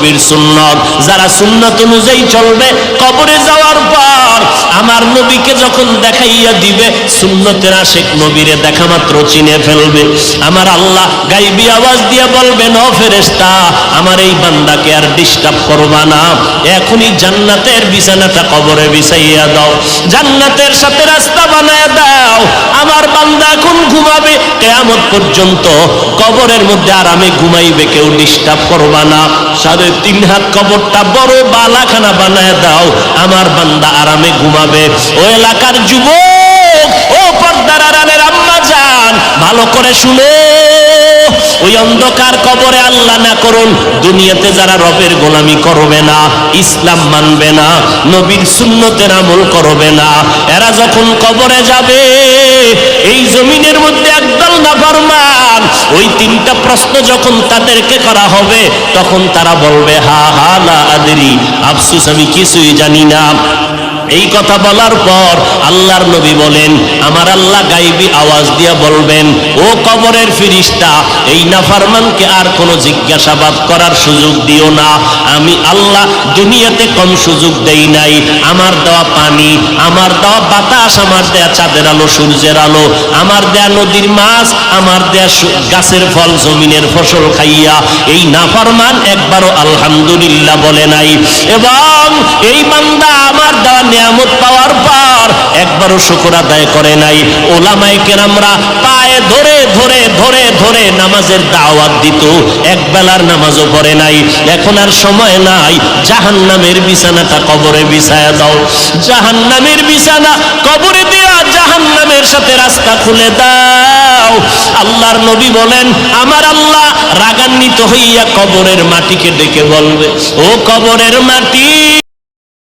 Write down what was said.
নবীর সুন্নাত। যারা সুন্নাত অনুযায়ী চলবে কবরে যাওয়ার পর আমার নবীকে যখন দেখাইয়া দিবে, সুন্নতের আশিক নবীরে দেখা মাত্র চিনে ফেলবে। আমার আল্লাহ গায়বী আওয়াজ দিয়ে বলবেন, ও ফেরেশতা, আমার এই বান্দাকে আর ডিস্টার্ব করবা না, এখনই জান্নাতের বিছানাটা কবরে বিছাইয়া দাও, জান্নাতের সাথে রাস্তা বানায় দাও। আমার বান্দা এখন ঘুমাবে, কিয়ামত পর্যন্ত কবরের মধ্যে আরামে ঘুমাইবে, কেউ ডিস্টার্ব করবা না। 3.5 হাত কবরটা বড় বালাখানা বানায় দাও, আমার বান্দা আরামে ঘুমাবে। ও এলাকার যুবক, ও পর্দার আড়ালের আম্মা জান, ভালো করে শুনো, ওই অন্ধকার কবরে আল্লাহ না করুন দুনিয়াতে যারা রবের গোলামি করবে না, ইসলাম মানবে না, নবীর সুন্নতের আমল করবে না, এরা যখন কবরে যাবে, এই জমিনের মধ্যে একদল নাফরমান, ওই 3টা প্রশ্ন যখন তাদেরকে করা হবে, তখন তারা বলবে, হা হা লা আদরি, আফসোস আমি কিছুই জানি না। এই কথা বলার পর আল্লাহর নবী বলেন, আমার আল্লাহ গায়বী আওয়াজ দিয়া বলবেন, ও কবরের ফেরেশতা, এই নাফরমানকে আর কোনো জিজ্ঞাসাবাদ করার সুযোগ দিও না। আমি আল্লাহ দুনিয়াতে কম সুযোগ দেই নাই। আমার দেওয়া পানি, আমার দেওয়া বাতাস, আমার দেয়া চাঁদের আলো, সূর্যের আলো, আমার দেয়া নদীর মাছ, আমার দেয়া গাছের ফল, জমিনের ফসল খাইয়া এই নাফরমান একবারও আলহামদুলিল্লাহ বলে নাই। এবং এই বান্দা আমার দেওয়া নিয়ামত পাওয়ার পর একবারও শুকর আদায় করে নাই। ওলামায়ে কেরামরা পায়ে ধরে ধরে ধরে ধরে নামাজের দাওয়াত দিত, এক বেলার নামাজও পড়ে নাই। এখন আর সময় নাই, জাহান্নামের বিছানাটা কবরে বিছায়া দাও, জাহান্নামের বিছানা কবরে দিয়া জাহান্নামের সাথে রাস্তা খুলে দাও। আল্লাহর নবী বলেন, আমার আল্লাহ রাগান্বিত হইয়া কবরের মাটিকে ডেকে বলবে, ও কবরের মাটি,